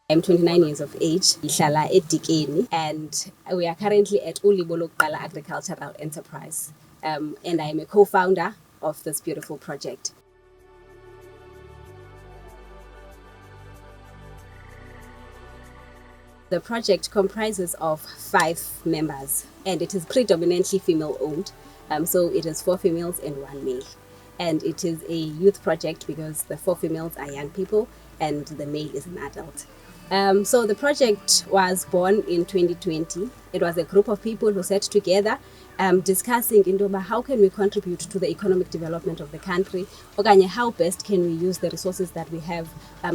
I'm 29 years of age, Ihlala eDikeni, and we are currently at Ulibo Lokuqala Agricultural Enterprise. And I am a co-founder of this beautiful project. The project comprises of 5 members, and it is predominantly female-owned. So it is 4 females and 1 male. And it is a youth project because the 4 females are young people and the male is an adult. So the project was born in 2020. It was a group of people who sat together discussing into how can we contribute to the economic development of the country, or how best can we use the resources that we have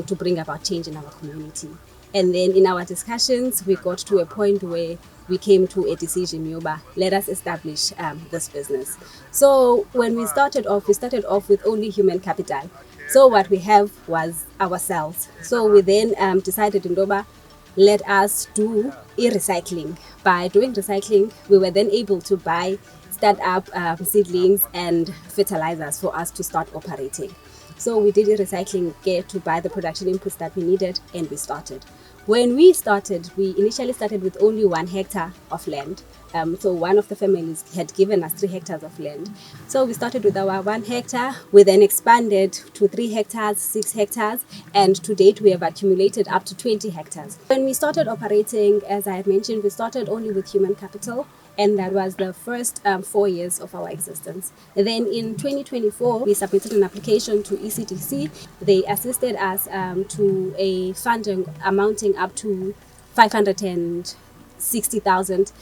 to bring about change in our community. And then in our discussions, we got to a point where we came to a decision, let us establish this business. So when we started off with only human capital. So what we have was ourselves. So we then decided, let us do e-recycling. By doing recycling, we were then able to start up seedlings and fertilizers for us to start operating. So we did e-recycling to buy the production inputs that we needed, and we started. When we started, we initially started with only 1 hectare of land. So one of the families had given us 3 hectares of land. So we started with our 1 hectare. We then expanded to 3 hectares, 6 hectares, and to date we have accumulated up to 20 hectares. When we started operating, as I had mentioned, we started only with human capital, and that was the first 4 years of our existence. And then in 2024, we submitted an application to ECDC. They assisted us to a funding amounting up to 560,000.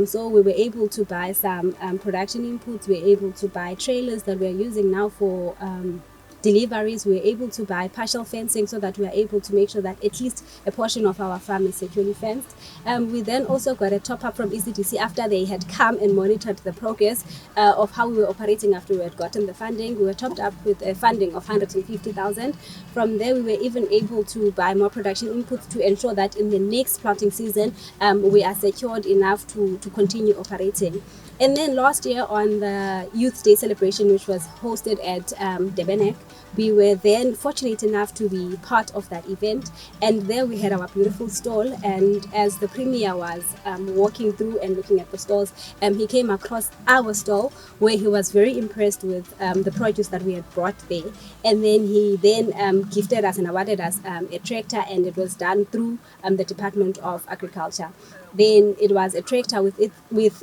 So we were able to buy some production inputs. We were able to buy trailers that we're using now for deliveries. We were able to buy partial fencing so that we are able to make sure that at least a portion of our farm is securely fenced. We then also got a top-up from ECDC after they had come and monitored the progress of how we were operating after we had gotten the funding. We were topped up with a funding of 150,000. From there, we were even able to buy more production inputs to ensure that in the next planting season, we are secured enough to continue operating. And then last year on the Youth Day celebration, which was hosted at Debenek, we were then fortunate enough to be part of that event. And there we had our beautiful stall. And as the premier was walking through and looking at the stalls, he came across our stall where he was very impressed with the produce that we had brought there. And then he then gifted us and awarded us a tractor, and it was done through the Department of Agriculture. Then it was a tractor with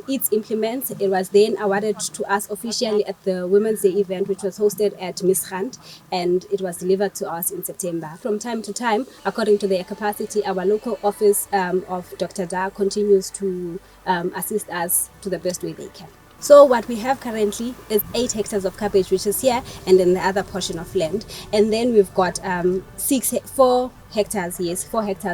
its implements. It was then awarded to us officially at the Women's Day event, which was hosted at Misrand, and it was delivered to us in September. From time to time, according to their capacity, our local office of Dr. Da continues to assist us to the best way they can. So what we have currently is 8 hectares of cabbage, which is here, and then the other portion of land. And then we've got 4 hectares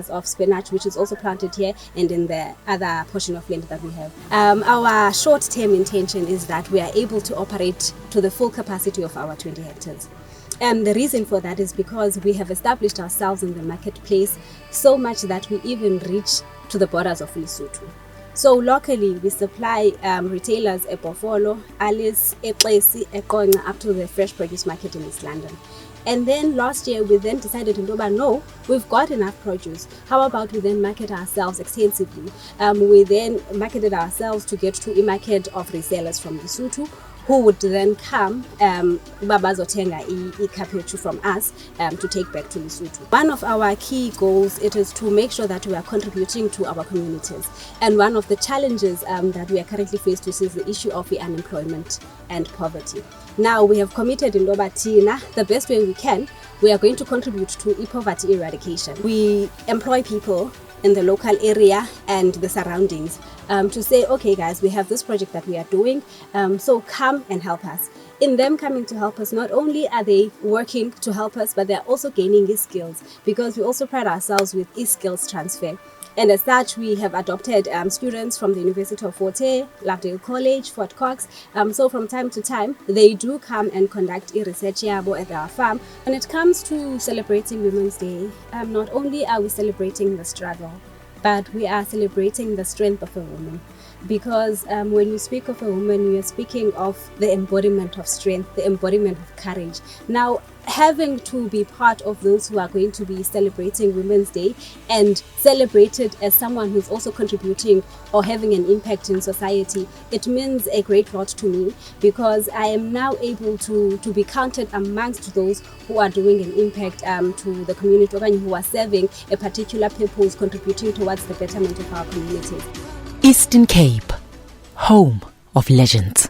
of spinach, which is also planted here, and in the other portion of land that we have. Our short-term intention is that we are able to operate to the full capacity of our 20 hectares. And the reason for that is because we have established ourselves in the marketplace so much that we even reach to the borders of Lesotho. So locally, we supply retailers at Bofolo, Alice, Eplesi, Ekonga, up to the fresh produce market in East London. And then last year, we then decided, no, we've got enough produce. How about we then market ourselves extensively? We then marketed ourselves to get to a market of resellers from Lesotho, who would then come babazotenga ikhaphetshu from us to take back to Lesotho. One of our key goals is to make sure that we are contributing to our communities. And one of the challenges that we are currently faced with is the issue of unemployment and poverty. Now we have committed in Tina, the best way we can, we are going to contribute to poverty eradication. We employ people in the local area and the surroundings to say, okay guys, we have this project that we are doing, so come and help us. In them coming to help us, not only are they working to help us, but they're also gaining skills, because we also pride ourselves with skills transfer. And as such, we have adopted students from the University of Fort Hare, Lovedale College, Fort Cox. So from time to time, they do come and conduct research yabo at our farm. When it comes to celebrating Women's Day, not only are we celebrating the struggle, but we are celebrating the strength of a woman. Because when you speak of a woman, you are speaking of the embodiment of strength, the embodiment of courage. Now, having to be part of those who are going to be celebrating Women's Day and celebrated as someone who's also contributing or having an impact in society, it means a great lot to me, because I am now able to be counted amongst those who are doing an impact to the community, or who are serving a particular purpose, contributing towards the betterment of our communities. Eastern Cape, home of legends.